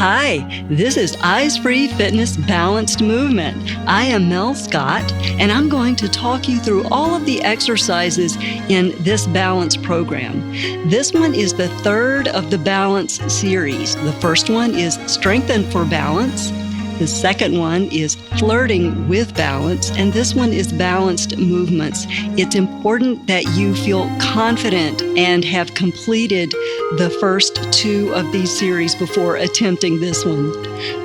Hi, this is Eyes Free Fitness Balanced Movement. I am Mel Scott, and I'm going to talk you through all of the exercises in this balance program. This one is the third of the balance series. The first one is Strengthen for Balance. The second one is Flirting with Balance, and this one is Balanced Movements. It's important that you feel confident and have completed the first two of these series before attempting this one.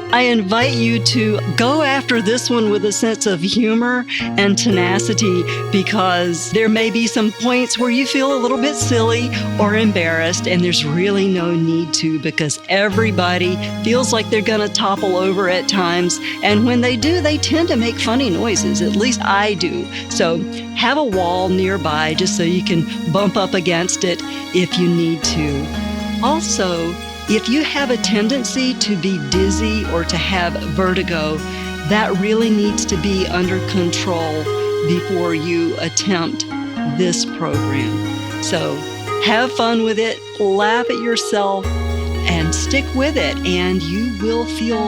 I invite you to go after this one with a sense of humor and tenacity, because there may be some points where you feel a little bit silly or embarrassed, and there's really no need to, because everybody feels like they're going to topple over at times, and when they do, they tend to make funny noises. At least I do. So have a wall nearby just so you can bump up against it if you need to. Also, if you have a tendency to be dizzy or to have vertigo, that really needs to be under control before you attempt this program. So have fun with it, laugh at yourself, and stick with it, and you will feel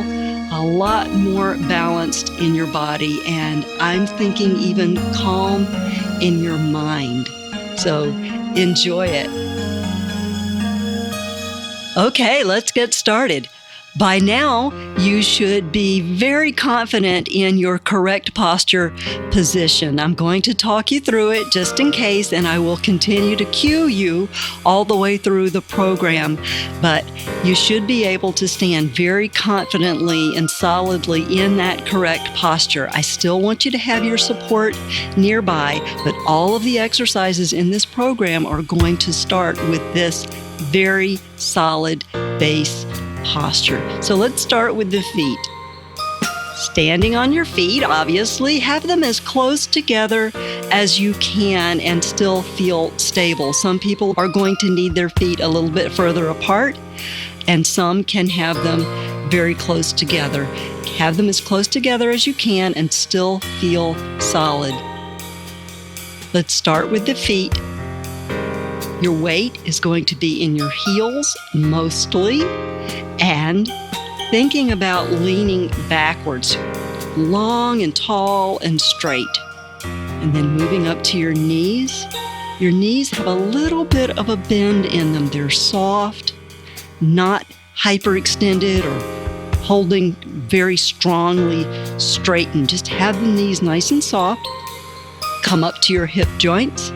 a lot more balanced in your body, and I'm thinking even calm in your mind. So enjoy it. Okay, let's get started. By now, you should be very confident in your correct posture position. I'm going to talk you through it just in case, and I will continue to cue you all the way through the program. But you should be able to stand very confidently and solidly in that correct posture. I still want you to have your support nearby, but all of the exercises in this program are going to start with this very solid base posture. So let's start with the feet. Standing on your feet, obviously, have them as close together as you can and still feel stable. Some people are going to need their feet a little bit further apart, and some can have them very close together. Have them as close together as you can and still feel solid. Let's start with the feet. Your weight is going to be in your heels mostly, and thinking about leaning backwards, long and tall and straight. And then moving up to your knees. Your knees have a little bit of a bend in them. They're soft, not hyperextended or holding very strongly straightened. Just have the knees nice and soft. Come up to your hip joints.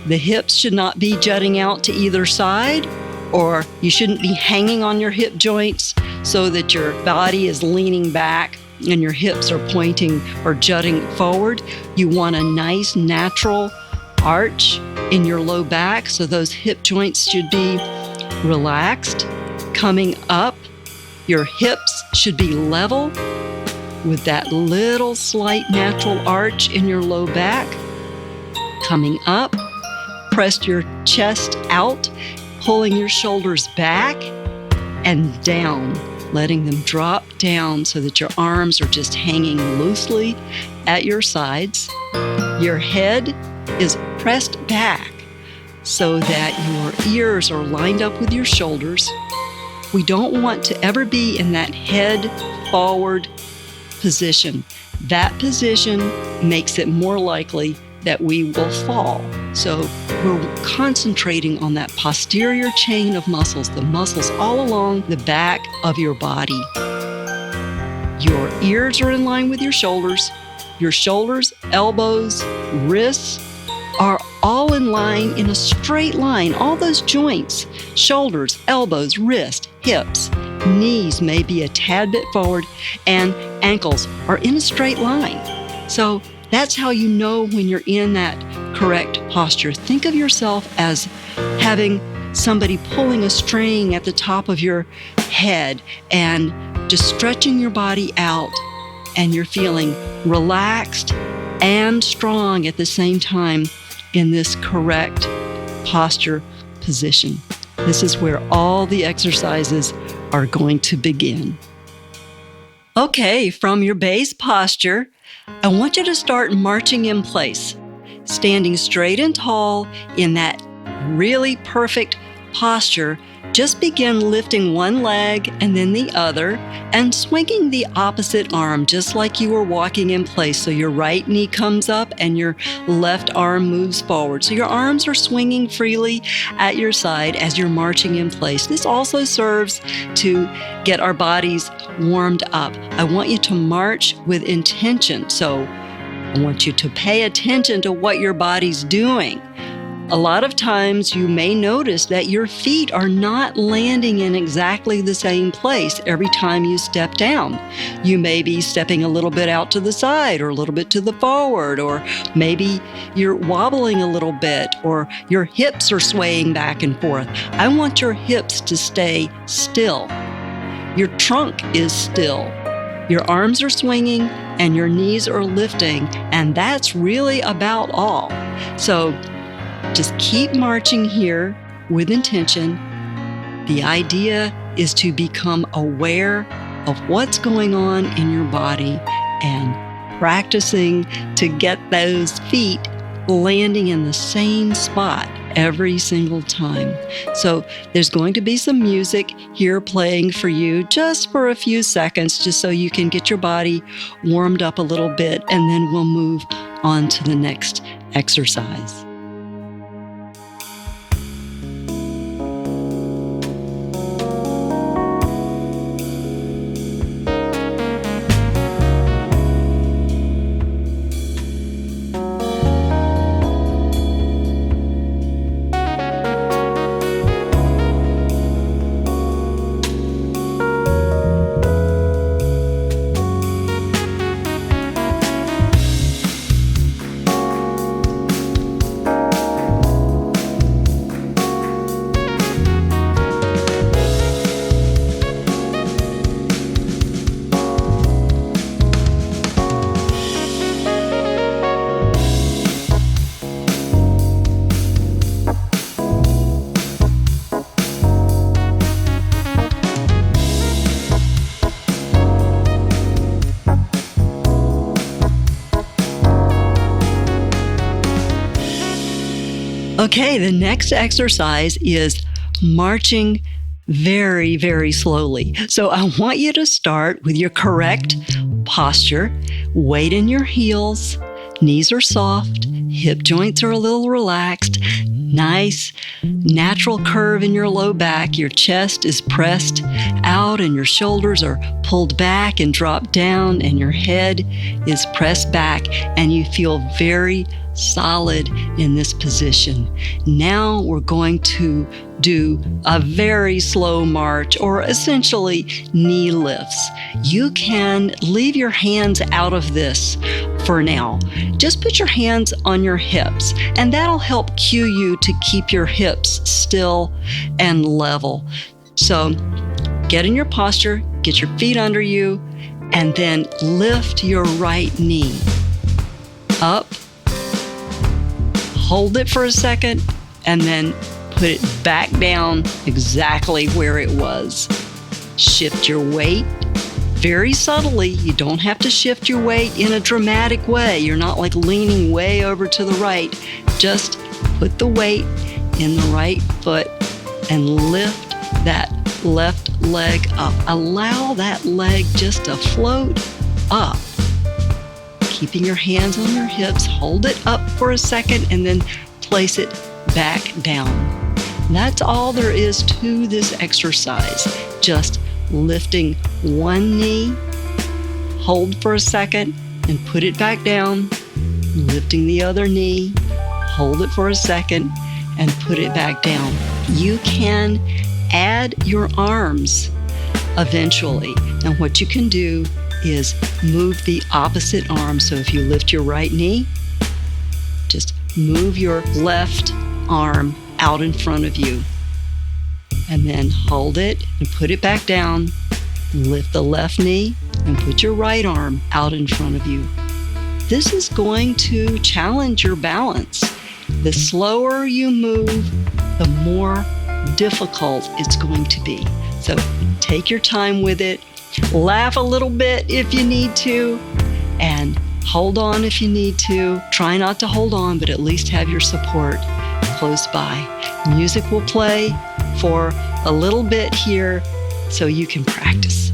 The hips should not be jutting out to either side, or you shouldn't be hanging on your hip joints so that your body is leaning back and your hips are pointing or jutting forward. You want a nice natural arch in your low back, so those hip joints should be relaxed. Coming up, your hips should be level with that little slight natural arch in your low back. Coming up, press your chest out, pulling your shoulders back and down, letting them drop down so that your arms are just hanging loosely at your sides. Your head is pressed back so that your ears are lined up with your shoulders. We don't want to ever be in that head forward position. That position makes it more likely that we will fall. So we're concentrating on that posterior chain of muscles, the muscles all along the back of your body. Your ears are in line with your shoulders. Your shoulders, elbows, wrists are all in line in a straight line. All those joints, shoulders, elbows, wrist, hips, knees may be a tad bit forward, and ankles are in a straight line. So that's how you know when you're in that correct posture. Think of yourself as having somebody pulling a string at the top of your head and just stretching your body out, and you're feeling relaxed and strong at the same time in this correct posture position. This is where all the exercises are going to begin. Okay, from your base posture, I want you to start marching in place, standing straight and tall in that really perfect posture Just begin lifting one leg and then the other and swinging the opposite arm just like you were walking in place. So your right knee comes up and your left arm moves forward. So your arms are swinging freely at your side as you're marching in place. This also serves to get our bodies warmed up. I want you to march with intention. So I want you to pay attention to what your body's doing. A lot of times you may notice that your feet are not landing in exactly the same place every time you step down. You may be stepping a little bit out to the side or a little bit to the forward, or maybe you're wobbling a little bit, or your hips are swaying back and forth. I want your hips to stay still. Your trunk is still. Your arms are swinging and your knees are lifting, and that's really about all. So just keep marching here with intention. The idea is to become aware of what's going on in your body and practicing to get those feet landing in the same spot every single time. So there's going to be some music here playing for you just for a few seconds, just so you can get your body warmed up a little bit, and then we'll move on to the next exercise. Okay, the next exercise is marching very, very slowly. So I want you to start with your correct posture, weight in your heels, knees are soft, hip joints are a little relaxed, nice natural curve in your low back, your chest is pressed out and your shoulders are pulled back and drop down and your head is pressed back and you feel very solid in this position. Now we're going to do a very slow march, or essentially knee lifts. You can leave your hands out of this for now. Just put your hands on your hips, and that'll help cue you to keep your hips still and level. So get in your posture, get your feet under you, and then lift your right knee up. Hold it for a second, and then put it back down exactly where it was. Shift your weight very subtly. You don't have to shift your weight in a dramatic way. You're not like leaning way over to the right. Just put the weight in the right foot and lift that left leg up. Allow that leg just to float up. Keeping your hands on your hips, hold it up for a second and then place it back down. That's all there is to this exercise. Just lifting one knee, hold for a second and put it back down. Lifting the other knee, hold it for a second and put it back down. You can add your arms eventually. And what you can do is move the opposite arm. So if you lift your right knee, just move your left arm out in front of you. And then hold it and put it back down. Lift the left knee and put your right arm out in front of you. This is going to challenge your balance. The slower you move, the more difficult it's going to be. So take your time with it. Laugh a little bit if you need to, and hold on if you need to. Try not to hold on, but at least have your support close by. Music will play, for a little bit here so you can practice.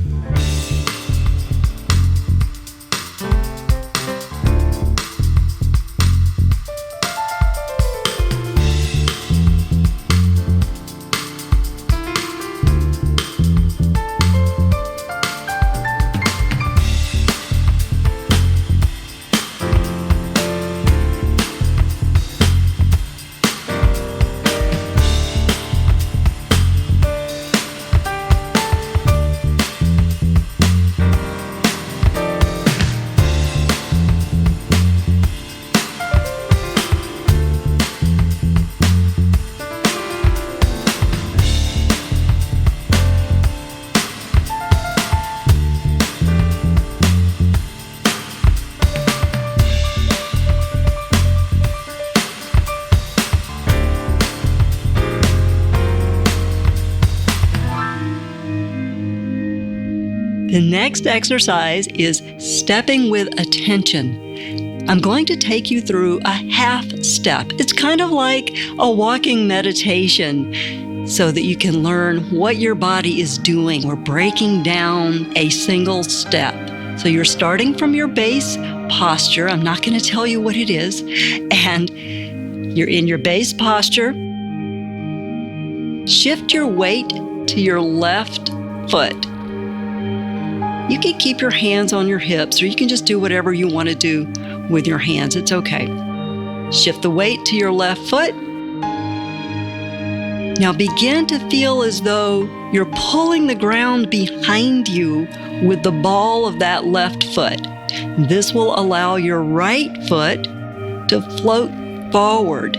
The next exercise is stepping with attention. I'm going to take you through a half step. It's kind of like a walking meditation so that you can learn what your body is doing. We're breaking down a single step. So you're starting from your base posture. I'm not going to tell you what it is. And you're in your base posture. Shift your weight to your left foot. You can keep your hands on your hips, or you can just do whatever you want to do with your hands. It's okay. Shift the weight to your left foot. Now begin to feel as though you're pulling the ground behind you with the ball of that left foot. This will allow your right foot to float forward,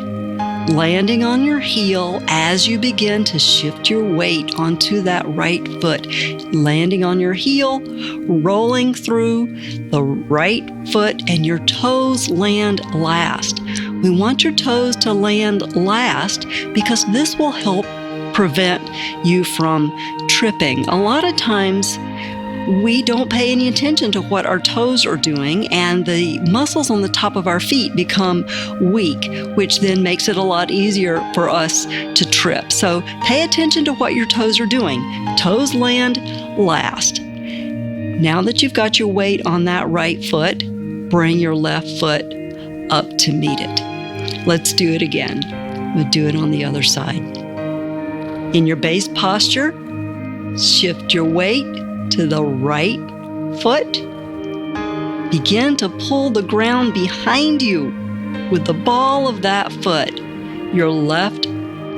landing on your heel as you begin to shift your weight onto that right foot. Landing on your heel, rolling through the right foot, and your toes land last. We want your toes to land last because this will help prevent you from tripping. A lot of times, we don't pay any attention to what our toes are doing, and the muscles on the top of our feet become weak, which then makes it a lot easier for us to trip. So pay attention to what your toes are doing. Toes land last. Now that you've got your weight on that right foot, bring your left foot up to meet it. Let's do it again. We'll do it on the other side. In your base posture, shift your weight to the right foot. Begin to pull the ground behind you with the ball of that foot. Your left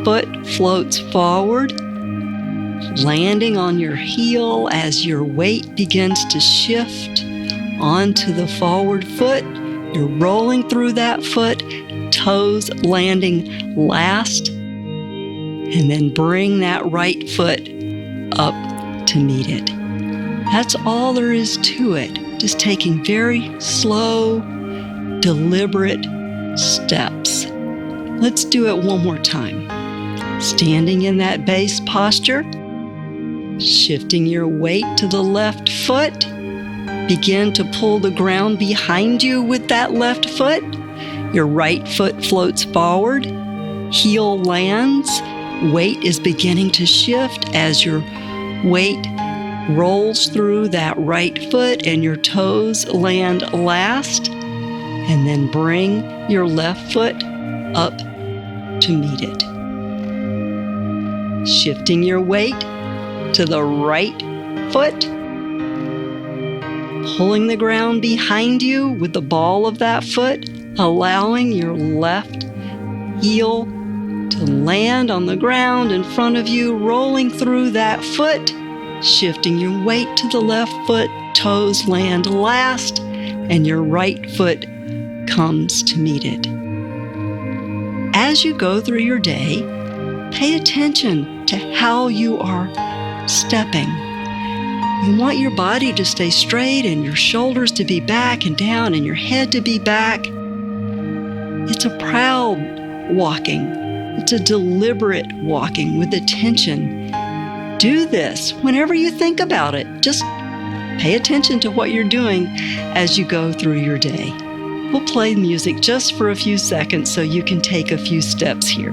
foot floats forward, landing on your heel as your weight begins to shift onto the forward foot. You're rolling through that foot, toes landing last, and then bring that right foot up to meet it. That's all there is to it. Just taking very slow, deliberate steps. Let's do it one more time. Standing in that base posture, shifting your weight to the left foot. Begin to pull the ground behind you with that left foot. Your right foot floats forward. Heel lands. Weight is beginning to shift as your weight rolls through that right foot and your toes land last. And then bring your left foot up to meet it. Shifting your weight to the right foot. Pulling the ground behind you with the ball of that foot, allowing your left heel to land on the ground in front of you, rolling through that foot. Shifting your weight to the left foot, toes land last, and your right foot comes to meet it. As you go through your day, pay attention to how you are stepping. You want your body to stay straight and your shoulders to be back and down and your head to be back. It's a proud walking. It's a deliberate walking with attention. Do this whenever you think about it. Just pay attention to what you're doing as you go through your day. We'll play music just for a few seconds so you can take a few steps here.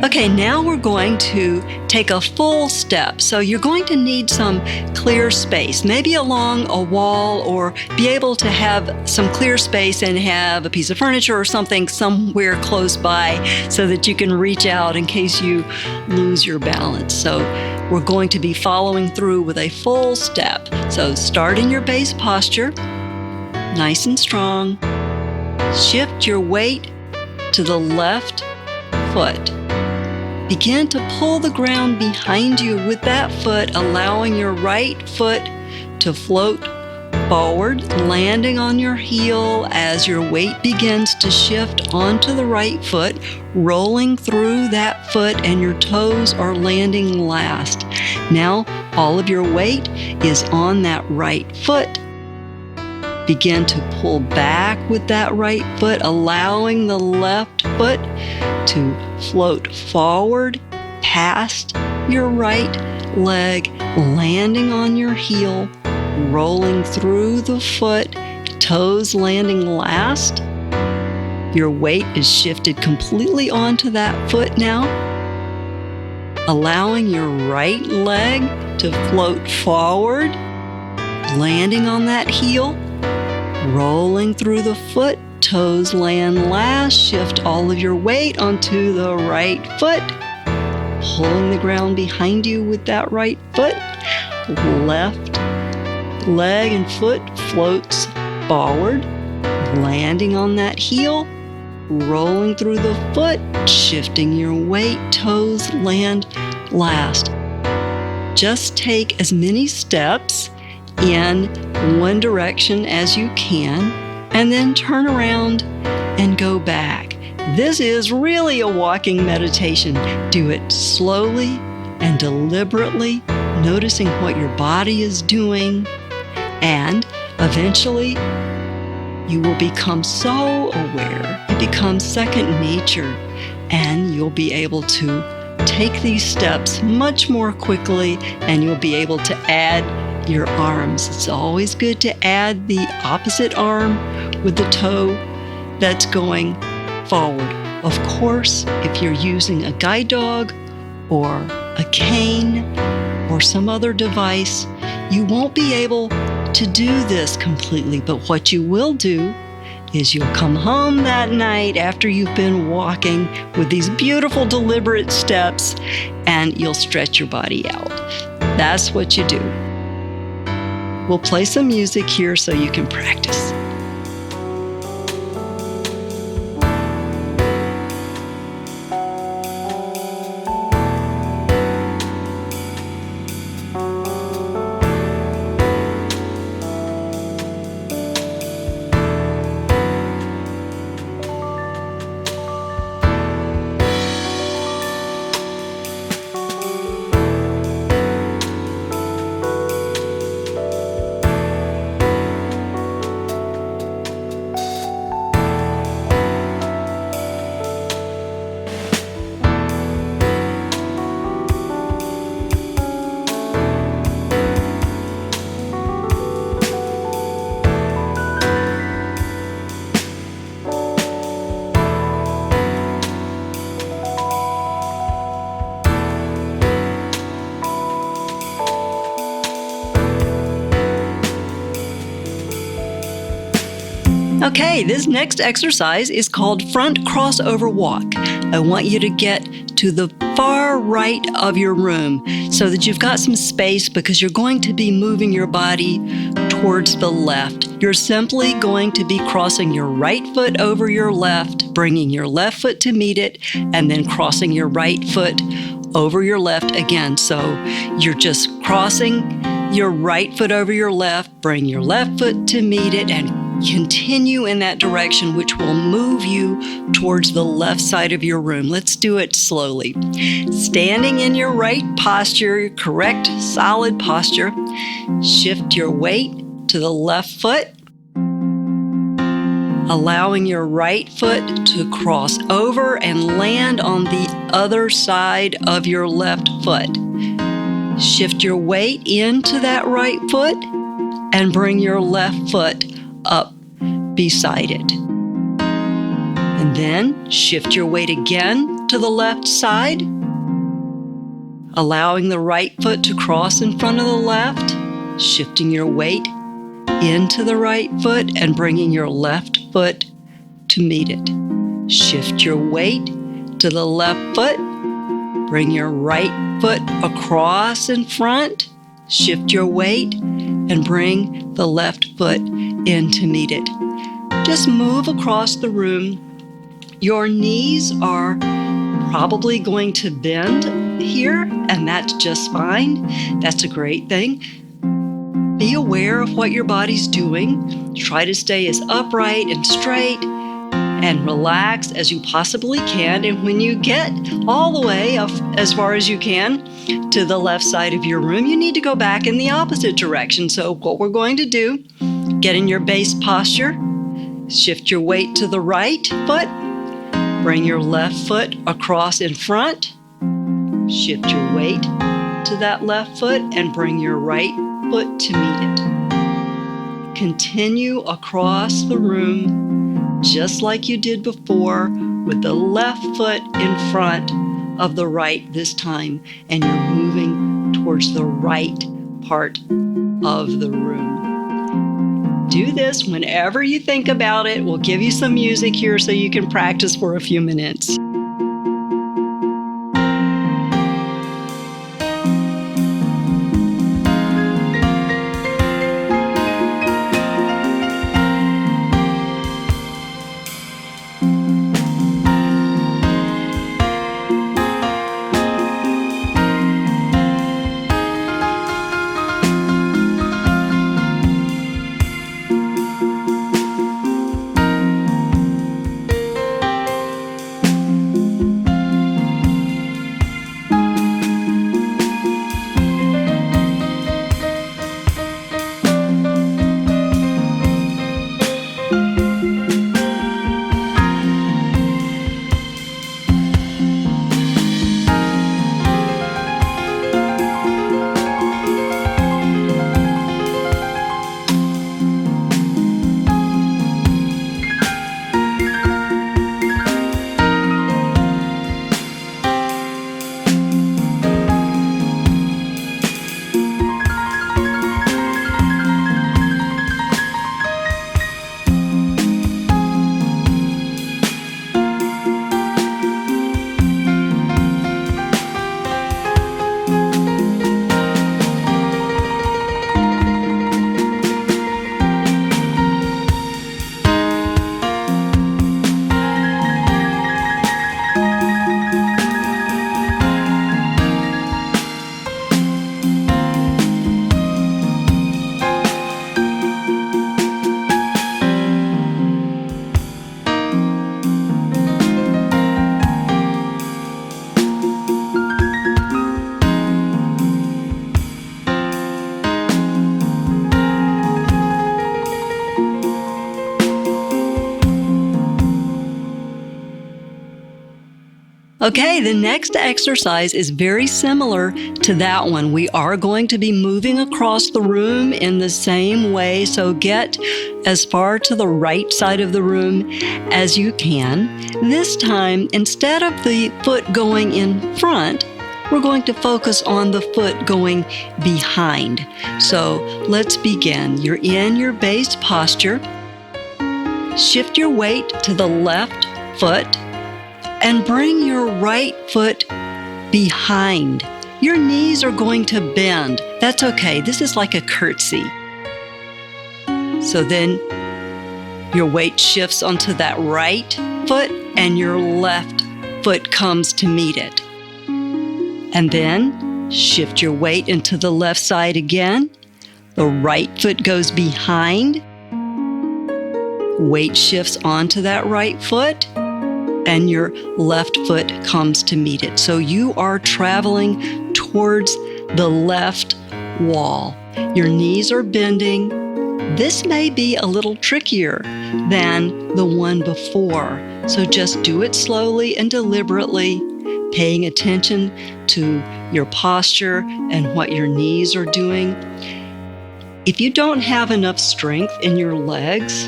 Okay, now we're going to take a full step. So you're going to need some clear space, maybe along a wall, or be able to have some clear space and have a piece of furniture or something somewhere close by so that you can reach out in case you lose your balance. So we're going to be following through with a full step. So start in your base posture, nice and strong. Shift your weight to the left foot. Begin to pull the ground behind you with that foot, allowing your right foot to float forward, landing on your heel as your weight begins to shift onto the right foot, rolling through that foot, and your toes are landing last. Now, all of your weight is on that right foot. Begin to pull back with that right foot, allowing the left foot to float forward past your right leg, landing on your heel, rolling through the foot, toes landing last. Your weight is shifted completely onto that foot now, allowing your right leg to float forward, landing on that heel, rolling through the foot, toes land last. Shift all of your weight onto the right foot, pulling the ground behind you with that right foot. Left leg and foot floats forward, landing on that heel, rolling through the foot, shifting your weight, toes land last. Just take as many steps in one direction as you can, and then turn around and go back. This is really a walking meditation. Do it slowly and deliberately, noticing what your body is doing, and eventually you will become so aware, it becomes second nature, and you'll be able to take these steps much more quickly, and you'll be able to add your arms. It's always good to add the opposite arm with the toe that's going forward. Of course, if you're using a guide dog or a cane or some other device, you won't be able to do this completely. But what you will do is you'll come home that night after you've been walking with these beautiful, deliberate steps, and you'll stretch your body out. That's what you do. We'll play some music here so you can practice. Okay, this next exercise is called front crossover walk. I want you to get to the far right of your room so that you've got some space, because you're going to be moving your body towards the left. You're simply going to be crossing your right foot over your left, bringing your left foot to meet it, and then crossing your right foot over your left again. So you're just crossing your right foot over your left, bring your left foot to meet it, and continue in that direction, which will move you towards the left side of your room. Let's do it slowly. Standing in your right posture, your correct, solid posture, shift your weight to the left foot, allowing your right foot to cross over and land on the other side of your left foot. Shift your weight into that right foot and bring your left foot up beside it. And then shift your weight again to the left side, allowing the right foot to cross in front of the left, shifting your weight into the right foot and bringing your left foot to meet it. Shift your weight to the left foot, bring your right foot across in front, shift your weight, and bring the left foot in to meet it. Just move across the room. Your knees are probably going to bend here, and that's just fine. That's a great thing. Be aware of what your body's doing. Try to stay as upright and straight and relaxed as you possibly can. And when you get all the way up as far as you can to the left side of your room, you need to go back in the opposite direction. So what we're going to do, get in your base posture, shift your weight to the right foot, bring your left foot across in front, shift your weight to that left foot and bring your right foot to meet it. Continue across the room just like you did before, with the left foot in front of the right this time, and you're moving towards the right part of the room. Do this whenever you think about it. We'll give you some music here so you can practice for a few minutes. Okay, the next exercise is very similar to that one. We are going to be moving across the room in the same way, so get as far to the right side of the room as you can. This time, instead of the foot going in front, we're going to focus on the foot going behind. So let's begin. You're in your base posture. Shift your weight to the left foot and bring your right foot behind. Your knees are going to bend. That's okay. This is like a curtsy. So then your weight shifts onto that right foot and your left foot comes to meet it. And then shift your weight into the left side again. The right foot goes behind. Weight shifts onto that right foot and your left foot comes to meet it. So you are traveling towards the left wall. Your knees are bending. This may be a little trickier than the one before. So just do it slowly and deliberately, paying attention to your posture and what your knees are doing. If you don't have enough strength in your legs,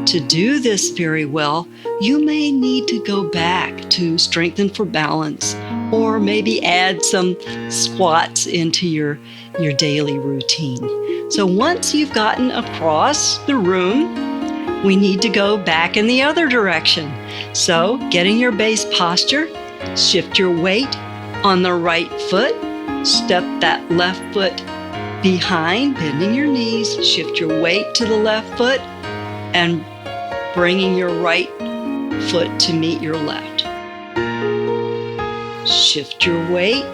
To do this very well, you may need to go back to strengthen for balance, or maybe add some squats into your daily routine. So once you've gotten across the room, we need to go back in the other direction. So get in your base posture, shift your weight on the right foot, step that left foot behind, bending your knees, shift your weight to the left foot, and bringing your right foot to meet your left. Shift your weight,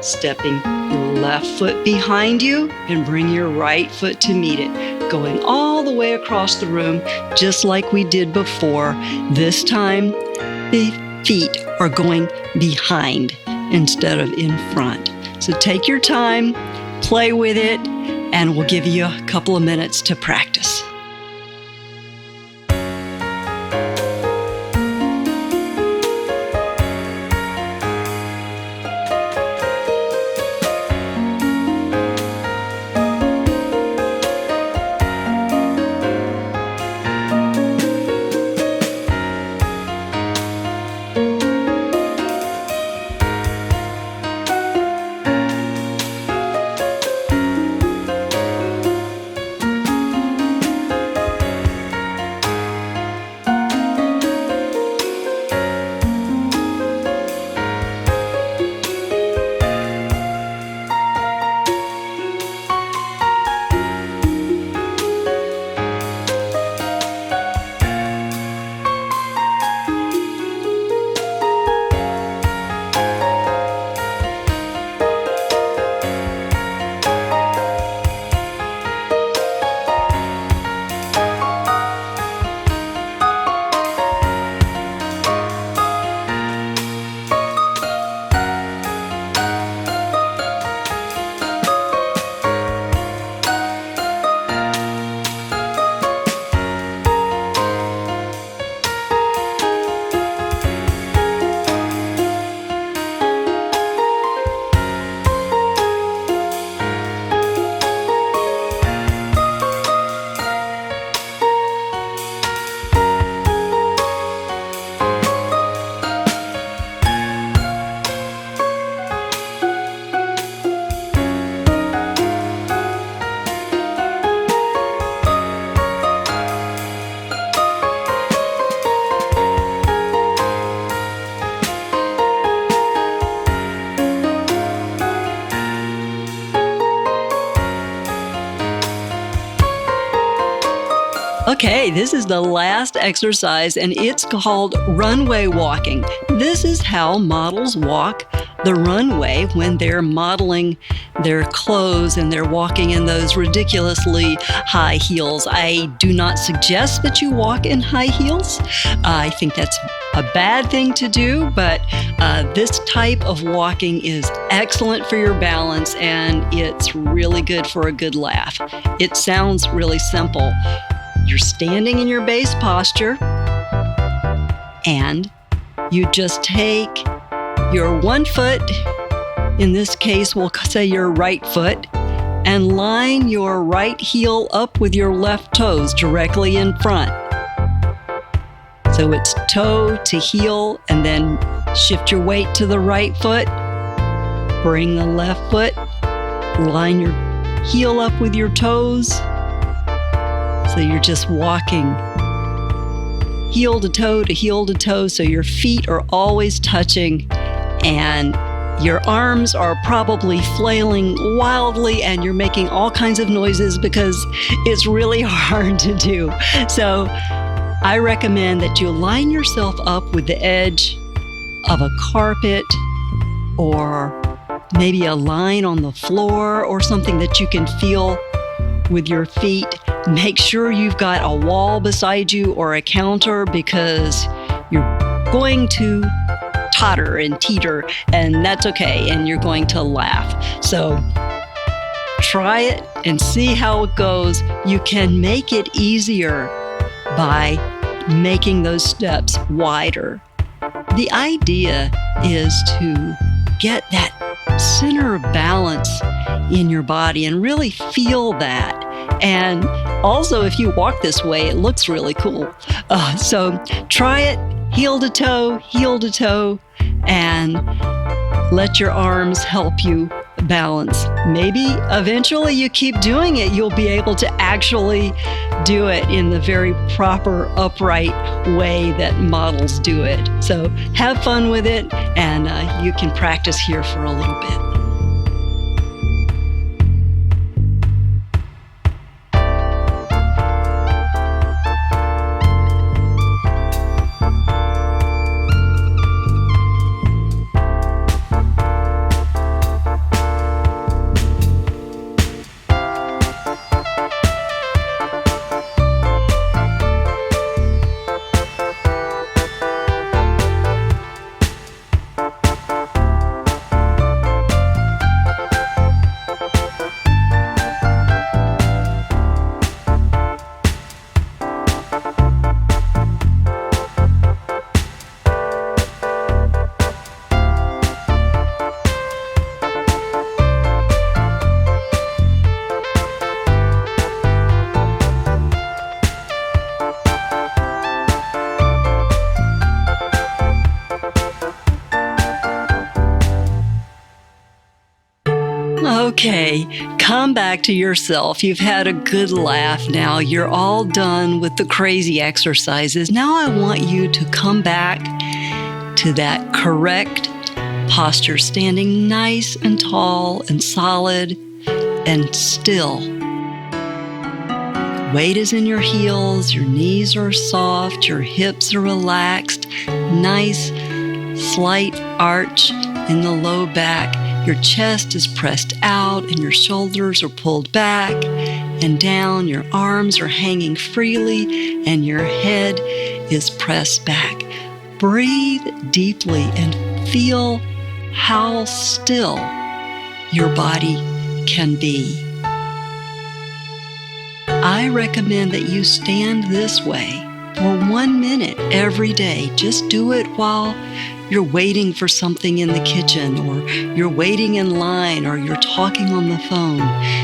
stepping your left foot behind you, and bring your right foot to meet it, going all the way across the room, just like we did before. This time, the feet are going behind instead of in front. So take your time, play with it, and we'll give you a couple of minutes to practice. Okay, this is the last exercise, and it's called runway walking. This is how models walk the runway when they're modeling their clothes and they're walking in those ridiculously high heels. I do not suggest that you walk in high heels. I think that's a bad thing to do, but this type of walking is excellent for your balance, and it's really good for a good laugh. It sounds really simple. You're standing in your base posture, and you just take your one foot, in this case we'll say your right foot, and line your right heel up with your left toes directly in front. So it's toe to heel, and then shift your weight to the right foot, bring the left foot, line your heel up with your toes. So you're just walking heel to toe, so your feet are always touching and your arms are probably flailing wildly and you're making all kinds of noises because it's really hard to do. So I recommend that you line yourself up with the edge of a carpet or maybe a line on the floor or something that you can feel with your feet. Make sure you've got a wall beside you or a counter because you're going to totter and teeter, and that's okay, and you're going to laugh. So try it and see how it goes. You can make it easier by making those steps wider. The idea is to get that center of balance in your body and really feel that. And Also, if you walk this way, it looks really cool. So try it, heel to toe, and let your arms help you balance. Maybe eventually you keep doing it, you'll be able to actually do it in the very proper, upright way that models do it. So have fun with it, and you can practice here for a little bit. Okay, come back to yourself. You've had a good laugh now. You're all done with the crazy exercises. Now I want you to come back to that correct posture, standing nice and tall and solid and still. Weight is in your heels, your knees are soft, your hips are relaxed, nice slight arch in the low back. Your chest is pressed out and your shoulders are pulled back and down. Your arms are hanging freely and your head is pressed back. Breathe deeply and feel how still your body can be. I recommend that you stand this way for 1 minute every day. Just do it while you're waiting for something in the kitchen, or you're waiting in line, or you're talking on the phone.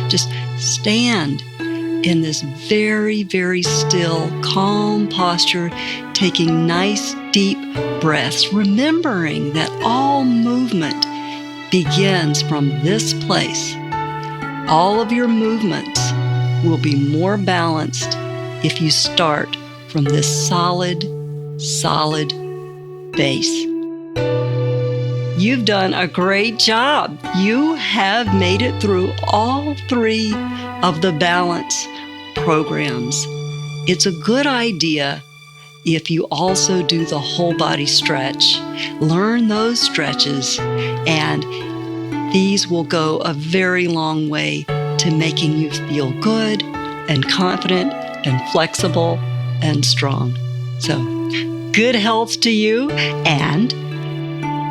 Just stand in this very, very still, calm posture, taking nice, deep breaths, remembering that all movement begins from this place. All of your movements will be more balanced if you start from this solid base. You've done a great job. You have made it through all 3 of the balance programs. It's a good idea if you also do the whole body stretch. Learn those stretches, and these will go a very long way to making you feel good and confident and flexible and strong. So, good health to you, and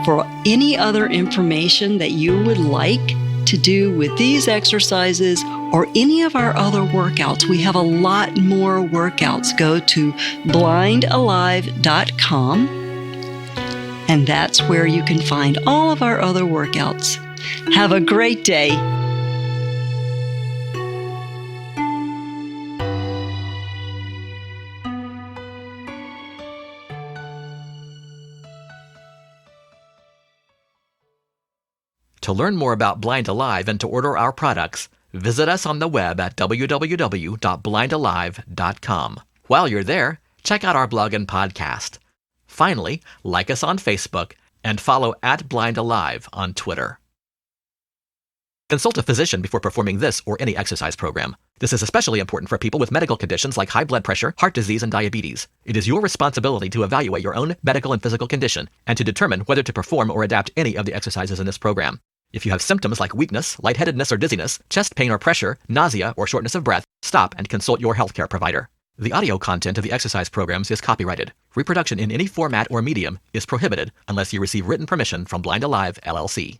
for any other information that you would like to do with these exercises or any of our other workouts, we have a lot more workouts. Go to BlindAlive.com, and that's where you can find all of our other workouts. Have a great day. To learn more about BlindAlive and to order our products, visit us on the web at www.blindalive.com. While you're there, check out our blog and podcast. Finally, like us on Facebook and follow @BlindAlive on Twitter. Consult a physician before performing this or any exercise program. This is especially important for people with medical conditions like high blood pressure, heart disease, and diabetes. It is your responsibility to evaluate your own medical and physical condition and to determine whether to perform or adapt any of the exercises in this program. If you have symptoms like weakness, lightheadedness or dizziness, chest pain or pressure, nausea, or shortness of breath, stop and consult your healthcare provider. The audio content of the exercise programs is copyrighted. Reproduction in any format or medium is prohibited unless you receive written permission from BlindAlive, LLC.